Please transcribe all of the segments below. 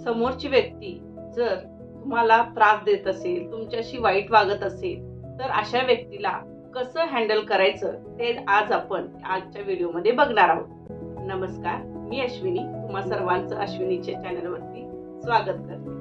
समोरची व्यक्ती जर तुम्हाला त्रास देत असेल, तुमच्याशी वाईट वागत असेल, तर अशा व्यक्तीला कसं हँडल करायचं ते आज आपण आजच्या व्हिडिओमध्ये बघणार आहोत. नमस्कार, मी अश्विनी. तुम्हा सर्वांचं अश्विनीच्या चॅनलवरती स्वागत करते.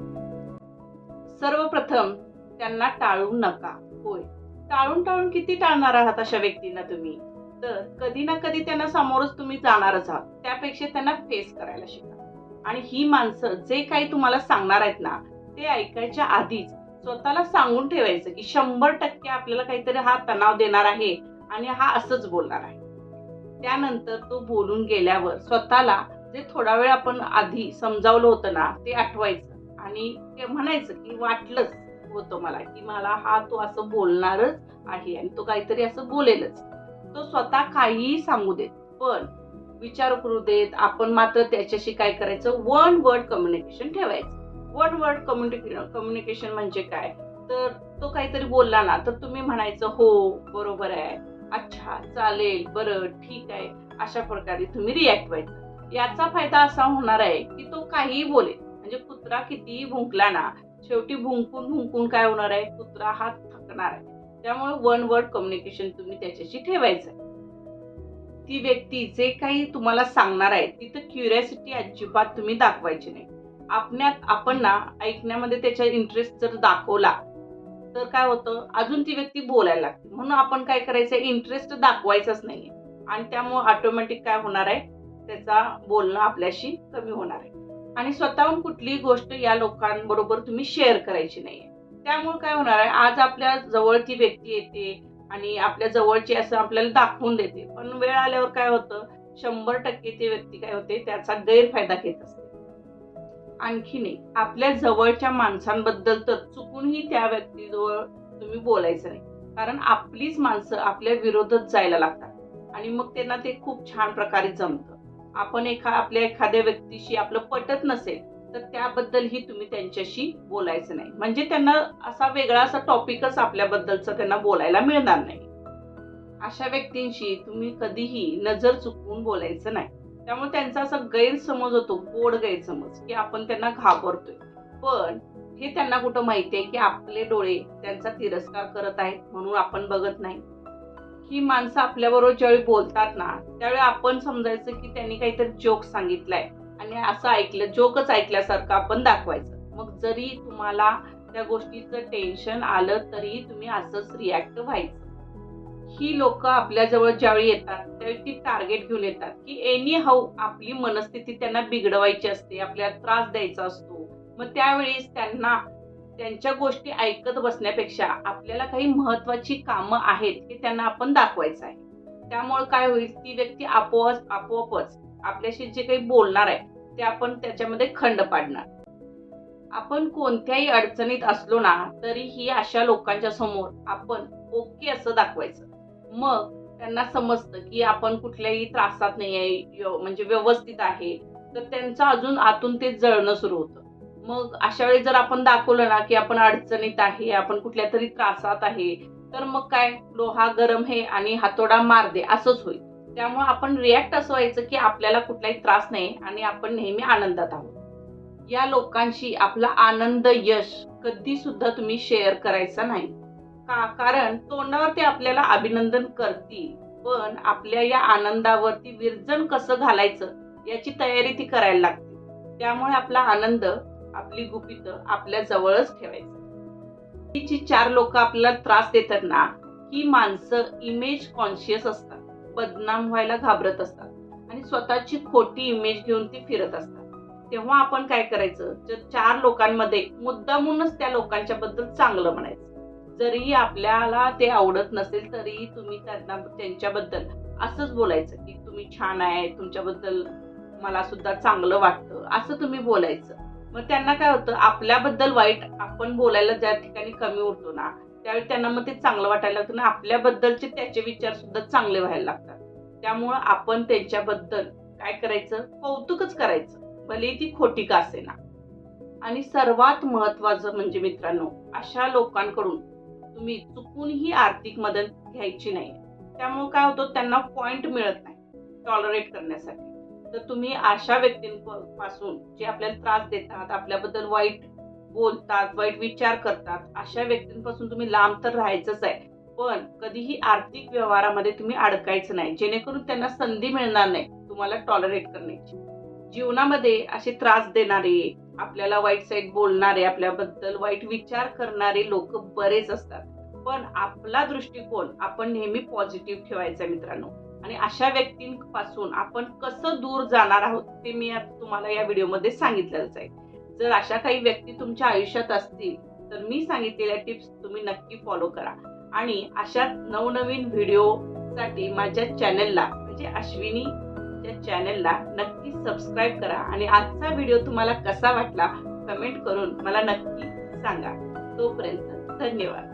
सर्वप्रथम त्यांना टाळू नका. होय, टाळून किती टाळणार आहात अशा व्यक्तींना तुम्ही? तर कधी ना कधी त्यांना समोरच तुम्ही जाणारच आहात. त्यापेक्षा त्यांना फेस करायला शिका. आणि ही माणसं जे काही तुम्हाला सांगणार आहेत ना, ते ऐकायच्या आधीच स्वतःला सांगून ठेवायचं की 100% आपल्याला काहीतरी हा तणाव देणार आहे आणि हा असंच बोलणार आहे. त्यानंतर तो बोलून गेल्यावर स्वतःला जे थोडा वेळ आपण आधी समजावलं होतं ना, ते आठवायचं आणि ते म्हणायचं की वाटलंच होतं मला की मला हा तो असं बोलणारच आहे आणि तो काहीतरी असं बोलेलच. तो स्वतः काहीही सांगू देत, पण विचार करू देत. आपण मात्र त्याच्याशी काय करायचं, वन वर्ड कम्युनिकेशन ठेवायचं. वन वर्ड कम्युनिकेशन म्हणजे काय, तर तो काहीतरी बोलला ना, तर तुम्ही म्हणायचं हो बरोबर आहे, अच्छा चालेल, बरं ठीक आहे, अशा प्रकारे तुम्ही रिॲक्ट व्हायचं. याचा फायदा असा होणार आहे की तो काहीही बोलेल. म्हणजे कुत्रा कितीही भुंकला ना, शेवटी भुंकून काय होणार आहे, कुत्रा हा थकणार आहे. त्यामुळे वन वर्ड कम्युनिकेशन तुम्ही त्याच्याशी ठेवायचं. ती व्यक्ती जे काही तुम्हाला सांगणार आहे तिथं क्युरिओसिटी अजिबात तुम्ही दाखवायची नाही. आपण ना ऐकण्यामध्ये त्याचा इंटरेस्ट जर दाखवला तर काय होतं, अजून ती व्यक्ती बोलायला लागते. म्हणून आपण काय करायचं, इंटरेस्ट दाखवायचाच नाहीये आणि त्यामुळे ऑटोमॅटिक काय होणार आहे, त्याचा बोलणं आपल्याशी कमी होणार आहे. आणि स्वतःहून कुठलीही गोष्ट या लोकांबरोबर तुम्ही शेअर करायची नाहीये. त्यामुळे काय होणार आहे, आज आपल्या जवळ ती व्यक्ती येते आणि आपल्या जवळची असं आपल्याला दाखवून देते, पण वेळ आल्यावर काय होतं, 100% ती व्यक्ती काय होते, त्याचा गैरफायदा घेत असते. आणखी नाही, आपल्या जवळच्या माणसांबद्दल तर चुकूनही त्या व्यक्तीजवळ तुम्ही बोलायचं नाही. कारण आपलीच माणसं आपल्या विरोधात जायला लागतात आणि मग त्यांना ते खूप छान प्रकारे जमतं. आपण आपल्या एखाद्या व्यक्तीशी आपलं पटत नसेल तर त्याबद्दलही तुम्ही त्यांच्याशी बोलायचं नाही. म्हणजे त्यांना वेगळा असा टॉपिकच आपल्याबद्दलचा त्यांना बोलायला मिळणार नाही. अशा व्यक्तींशी तुम्ही कधीही नजर चुकवून बोलायचं नाही. त्यामुळे त्यांचा असा गैरसमज होतो, गोड गैरसमज, की आपण त्यांना घाबरतोय. पण हे त्यांना कुठं माहितीये की आपले डोळे त्यांचा तिरस्कार करत आहेत म्हणून आपण बघत नाही. ही माणसं आपल्याबरोबर ज्यावेळी बोलतात ना, त्यावेळी आपण समजायचं की त्यांनी काहीतरी जोक सांगितलाय आणि असं ऐकलं, जोकच ऐकल्यासारखं आपण दाखवायचं. मग जरी तुम्हाला त्या गोष्टीचं टेन्शन आलं तरी तुम्ही असंच रिॲक्ट व्हायचं. ही लोक आपल्या जवळ ज्यावेळी येतात त्यावेळी ती टार्गेट घेऊन येतात की एनी हाऊ आपली मनस्थिती त्यांना बिघडवायची असते, आपल्याला त्रास द्यायचा असतो. मग त्यावेळेस त्यांना त्यांच्या गोष्टी ऐकत बसण्यापेक्षा आपल्याला काही महत्वाची कामं आहेत हे त्यांना आपण दाखवायचं आहे. त्यामुळे काय होईल, ती व्यक्ती आपोआपच आपल्याशी जे काही बोलणार आहे ते आपण त्याच्यामध्ये खंड पाडणार. आपण कोणत्याही अडचणीत असलो ना, तरीही अशा लोकांच्या समोर आपण ओके असं दाखवायचं. मग त्यांना समजतं की आपण कुठल्याही त्रासात नाहीये, म्हणजे व्यवस्थित आहे. तर त्यांचं अजून आतून ते जळणं सुरू होतं. मग अशा वेळी जर आपण दाखवलं ना की आपण अडचणीत आहे, आपण कुठल्यातरी त्रासात आहे, तर मग काय, लोहा गरम है आणि हातोडा मार दे असंच होईल. त्यामुळे आपण रिॲक्ट असं व्हायचं की आपल्याला कुठलाही त्रास नाही आणि आपण नेहमी आनंदात आहोत. या लोकांशी आपला आनंद, यश कधी सुद्धा तुम्ही शेअर करायचा नाही. कारण तोंडावर ते आपल्याला अभिनंदन करतील, पण आपल्या या आनंदावरती विरजण कसं घालायचं याची तयारी ती करायला लागते. त्यामुळे आपला आनंद, आपली गुपित आपल्या जवळच ठेवायचं. ही जी 4 लोक आपल्याला त्रास देतात ना, ही माणसं इमेज कॉन्शियस असतात, बदनाम व्हायला घाबरत असतात आणि स्वतःची खोटी इमेज घेऊन ती फिरत असतात. तेव्हा आपण काय करायचं, जर 4 लोकांमध्ये मुद्दामूनच त्या लोकांच्या बद्दल चांगलं म्हणायचं. जरी आपल्याला ते आवडत नसेल तरी तुम्ही त्यांच्याबद्दल असंच बोलायचं की तुम्ही छान आहे, तुमच्याबद्दल मला सुद्धा चांगलं वाटतं, असं तुम्ही बोलायचं. मग त्यांना काय होतं, आपल्याबद्दल वाईट आपण बोलायला ज्या ठिकाणी कमी उरतो ना, त्यावेळी त्यांना मग ते चांगलं वाटायला लागतं ना, आपल्याबद्दलचे त्याचे विचार सुद्धा चांगले व्हायला लागतात. त्यामुळं आपण त्यांच्याबद्दल काय करायचं, कौतुकच करायचं, भले ती खोटी का असेना. आणि सर्वात महत्वाचं म्हणजे मित्रांनो, अशा लोकांकडून तुम्ही चुकूनही आर्थिक मदत घ्यायची नाही. त्यामुळे काय होतं, त्यांना पॉइंट मिळत नाही. टॉलरेट करण्यासाठी. तर तुम्ही अशा व्यक्तींपासून जे आपल्याला त्रास देतात, आपल्याबद्दल वाईट बोलतात, वाईट विचार करतात, अशा व्यक्तींपासून तुम्ही लांब तर राहायचंच आहे. पण कधीही आर्थिक व्यवहारामध्ये तुम्ही अडकायचं नाही, जेणेकरून त्यांना संधी मिळणार नाही तुम्हाला टॉलरेट करण्याची. जीवनामध्ये असे त्रास देणारे, आपल्याला वाईट साईड बोलणारे, आपल्याबद्दल वाईट विचार करणारे लोक बरेच असतात. पण आपला दृष्टिकोन आपण नेहमी पॉझिटिव्ह ठेवायचा मित्रांनो. आणि अशा व्यक्तींपासून आपण कसं दूर जाणार आहोत ते मी आता तुम्हाला या व्हिडिओमध्ये सांगितलेलंच आहे. जर अशा काही व्यक्ती तुमच्या आयुष्यात असतील तर मी सांगितलेल्या टिप्स तुम्ही नक्की फॉलो करा. आणि अशा नवनवीन व्हिडिओसाठी माझ्या चॅनलला म्हणजे अश्विनीच्या चॅनलला नक्की सबस्क्राईब करा. आणि आजचा व्हिडिओ तुम्हाला कसा वाटला कमेंट करून मला नक्की सांगा. तोपर्यंत धन्यवाद.